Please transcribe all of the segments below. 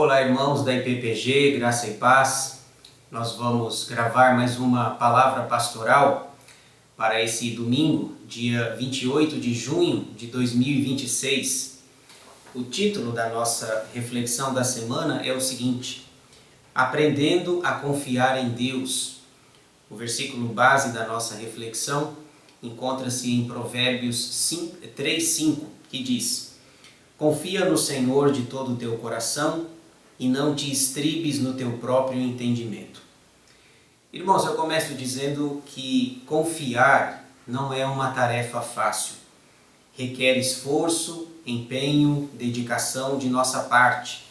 Olá, irmãos da IPPG, graça e paz. Nós vamos gravar mais uma palavra pastoral para esse domingo, dia 28 de junho de 2026. O título da nossa reflexão da semana é o seguinte: Aprendendo a confiar em Deus. O versículo base da nossa reflexão encontra-se em Provérbios 3:5, que diz: Confia no Senhor de todo o teu coração e não te estribes no teu próprio entendimento. Irmãos, eu começo dizendo que confiar não é uma tarefa fácil. Requer esforço, empenho, dedicação de nossa parte.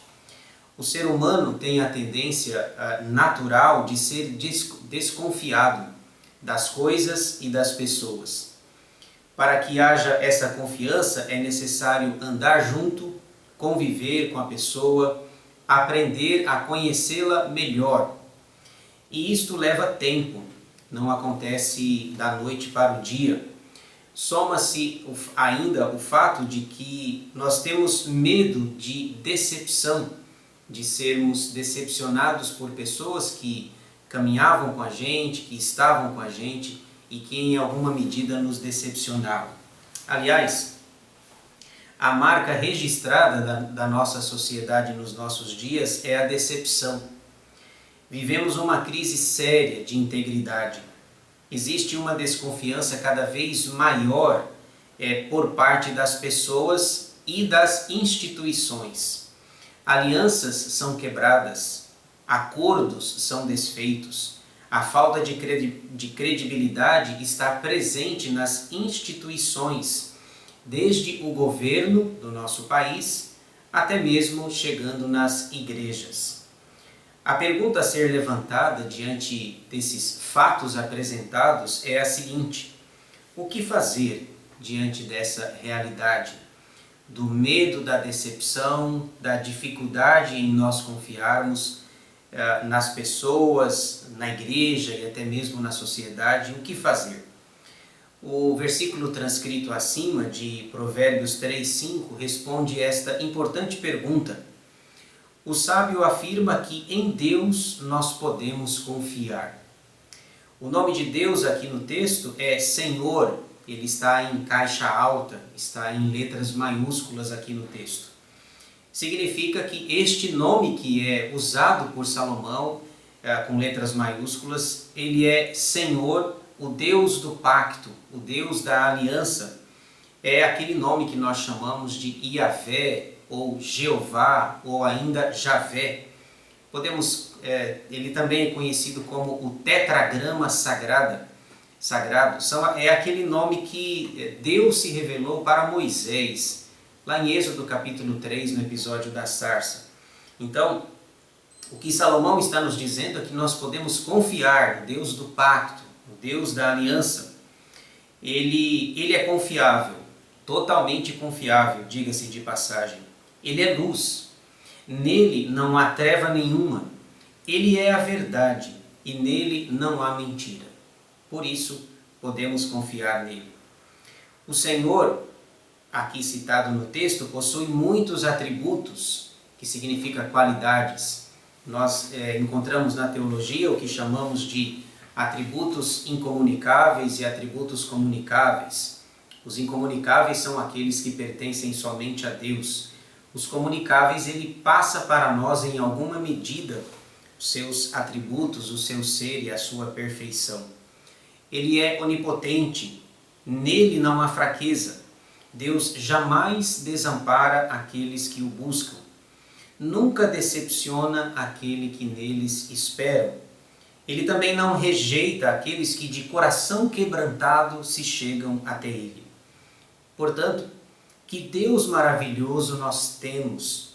O ser humano tem a tendência natural de ser desconfiado das coisas e das pessoas. Para que haja essa confiança, é necessário andar junto, conviver com a pessoa, aprender a conhecê-la melhor. E isto leva tempo, não acontece da noite para o dia. Soma-se ainda o fato de que nós temos medo de decepção, de sermos decepcionados por pessoas que caminhavam com a gente, que estavam com a gente e que em alguma medida nos decepcionaram. Aliás, a marca registrada da nossa sociedade nos nossos dias é a decepção. Vivemos uma crise séria de integridade. Existe uma desconfiança cada vez maior por parte das pessoas e das instituições. Alianças são quebradas, acordos são desfeitos. A falta de credibilidade está presente nas instituições, desde o governo do nosso país até mesmo chegando nas igrejas. A pergunta a ser levantada diante desses fatos apresentados é a seguinte: o que fazer diante dessa realidade? Do medo, da decepção, da dificuldade em nós confiarmos nas pessoas, na igreja e até mesmo na sociedade, o que fazer? O versículo transcrito acima de Provérbios 3:5 responde esta importante pergunta. O sábio afirma que em Deus nós podemos confiar. O nome de Deus aqui no texto é Senhor, ele está em caixa alta, está em letras maiúsculas aqui no texto. Significa que este nome que é usado por Salomão, com letras maiúsculas, ele é Senhor, o Deus do pacto, o Deus da aliança. É aquele nome que nós chamamos de Iavé, ou Jeová, ou ainda Javé. Ele também é conhecido como o tetragrama sagrado. É aquele nome que Deus se revelou para Moisés, lá em Êxodo capítulo 3, no episódio da sarça. Então, o que Salomão está nos dizendo é que nós podemos confiar no Deus do pacto, no Deus da aliança. Ele é confiável, totalmente confiável, diga-se de passagem. Ele é luz, nele não há treva nenhuma. Ele é a verdade e nele não há mentira. Por isso, podemos confiar nele. O Senhor, aqui citado no texto, possui muitos atributos, que significa qualidades. Nós encontramos na teologia o que chamamos de atributos incomunicáveis e atributos comunicáveis. Os incomunicáveis são aqueles que pertencem somente a Deus. Os comunicáveis, ele passa para nós em alguma medida os seus atributos, o seu ser e a sua perfeição. Ele é onipotente, nele não há fraqueza. Deus jamais desampara aqueles que o buscam. Nunca decepciona aquele que neles esperam. Ele também não rejeita aqueles que de coração quebrantado se chegam até ele. Portanto, que Deus maravilhoso nós temos.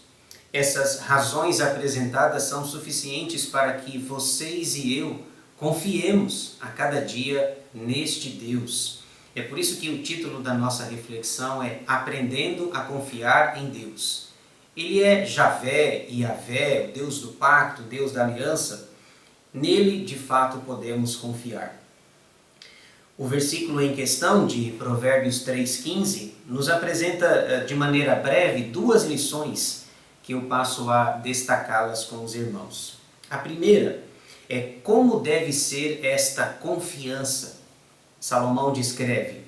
Essas razões apresentadas são suficientes para que vocês e eu confiemos a cada dia neste Deus. É por isso que o título da nossa reflexão é Aprendendo a Confiar em Deus. Ele é Javé, Iavé, o Deus do pacto, o Deus da aliança. Nele, de fato, podemos confiar. O versículo em questão, de Provérbios 3,15, nos apresenta de maneira breve duas lições que eu passo a destacá-las com os irmãos. A primeira é como deve ser esta confiança. Salomão descreve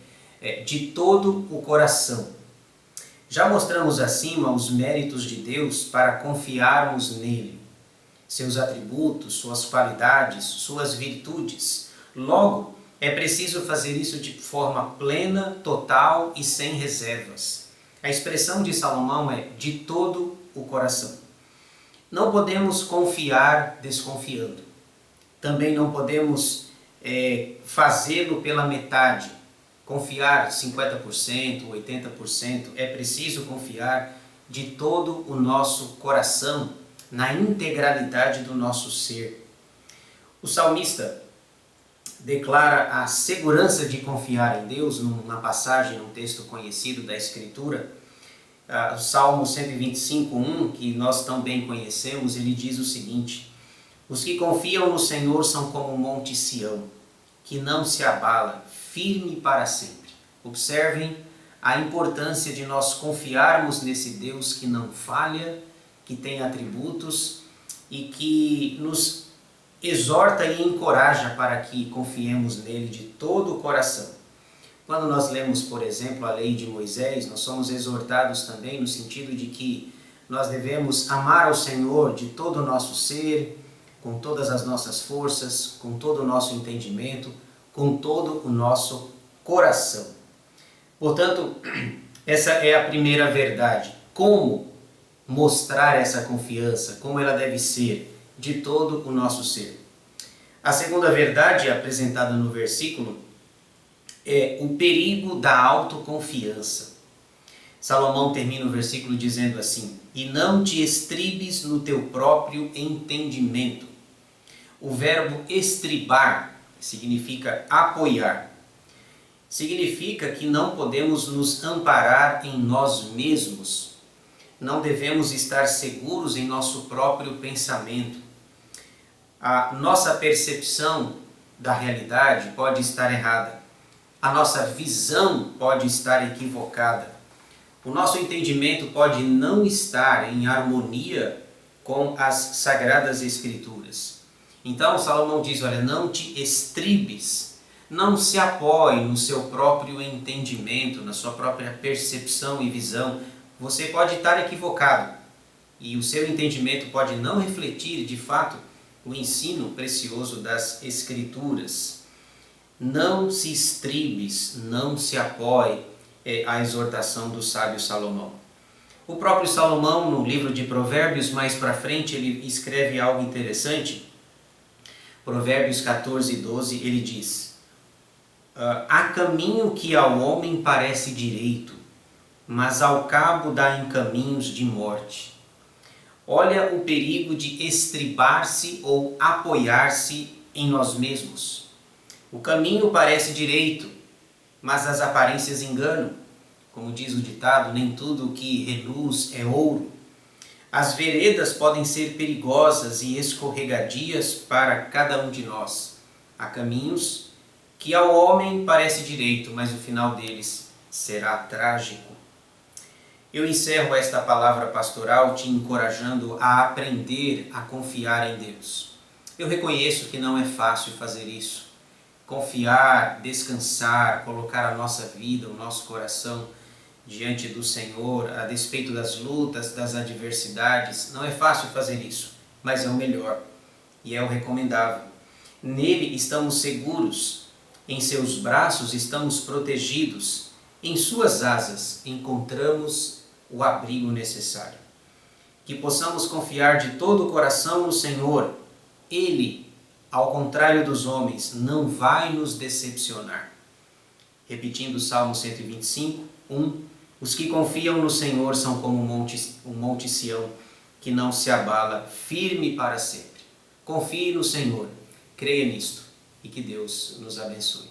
de todo o coração. Já mostramos acima os méritos de Deus para confiarmos nele, seus atributos, suas qualidades, suas virtudes. Logo, é preciso fazer isso de forma plena, total e sem reservas. A expressão de Salomão é de todo o coração. Não podemos confiar desconfiando. Também não podemos fazê-lo pela metade. Confiar 50%, 80%. É preciso confiar de todo o nosso coração, na integralidade do nosso ser. O salmista declara a segurança de confiar em Deus numa passagem, num texto conhecido da Escritura, o Salmo 125:1, que nós tão bem conhecemos. Ele diz o seguinte: os que confiam no Senhor são como o monte Sião, que não se abala, firme para sempre. Observem a importância de nós confiarmos nesse Deus que não falha, que tem atributos e que nos exorta e encoraja para que confiemos nele de todo o coração. Quando nós lemos, por exemplo, a lei de Moisés, nós somos exortados também no sentido de que nós devemos amar ao Senhor de todo o nosso ser, com todas as nossas forças, com todo o nosso entendimento, com todo o nosso coração. Portanto, essa é a primeira verdade. Como mostrar essa confiança, como ela deve ser de todo o nosso ser. A segunda verdade apresentada no versículo é o perigo da autoconfiança. Salomão termina o versículo dizendo assim: e não te estribes no teu próprio entendimento. O verbo estribar significa apoiar. Significa que não podemos nos amparar em nós mesmos. Não devemos estar seguros em nosso próprio pensamento. A nossa percepção da realidade pode estar errada. A nossa visão pode estar equivocada. O nosso entendimento pode não estar em harmonia com as Sagradas Escrituras. Então Salomão diz, olha, não te estribes, não se apoie no seu próprio entendimento, na sua própria percepção e visão. Você pode estar equivocado e o seu entendimento pode não refletir, de fato, o ensino precioso das Escrituras. Não se estribes, não se apoie, é a exortação do sábio Salomão. O próprio Salomão, no livro de Provérbios, mais para frente, ele escreve algo interessante. Provérbios 14:12, ele diz: há caminho que ao homem parece direito, mas ao cabo dá em caminhos de morte. Olha o perigo de estribar-se ou apoiar-se em nós mesmos. O caminho parece direito, mas as aparências enganam. Como diz o ditado, nem tudo o que reluz é ouro. As veredas podem ser perigosas e escorregadias para cada um de nós. Há caminhos que ao homem parece direito, mas o final deles será trágico. Eu encerro esta palavra pastoral te encorajando a aprender a confiar em Deus. Eu reconheço que não é fácil fazer isso. Confiar, descansar, colocar a nossa vida, o nosso coração diante do Senhor, a despeito das lutas, das adversidades. Não é fácil fazer isso, mas é o melhor e é o recomendável. Nele estamos seguros, em seus braços estamos protegidos, em suas asas encontramos o abrigo necessário. Que possamos confiar de todo o coração no Senhor. Ele, ao contrário dos homens, não vai nos decepcionar. Repetindo o Salmo 125:1, os que confiam no Senhor são como o monte Sião, que não se abala, firme para sempre. Confie no Senhor, creia nisto e que Deus nos abençoe.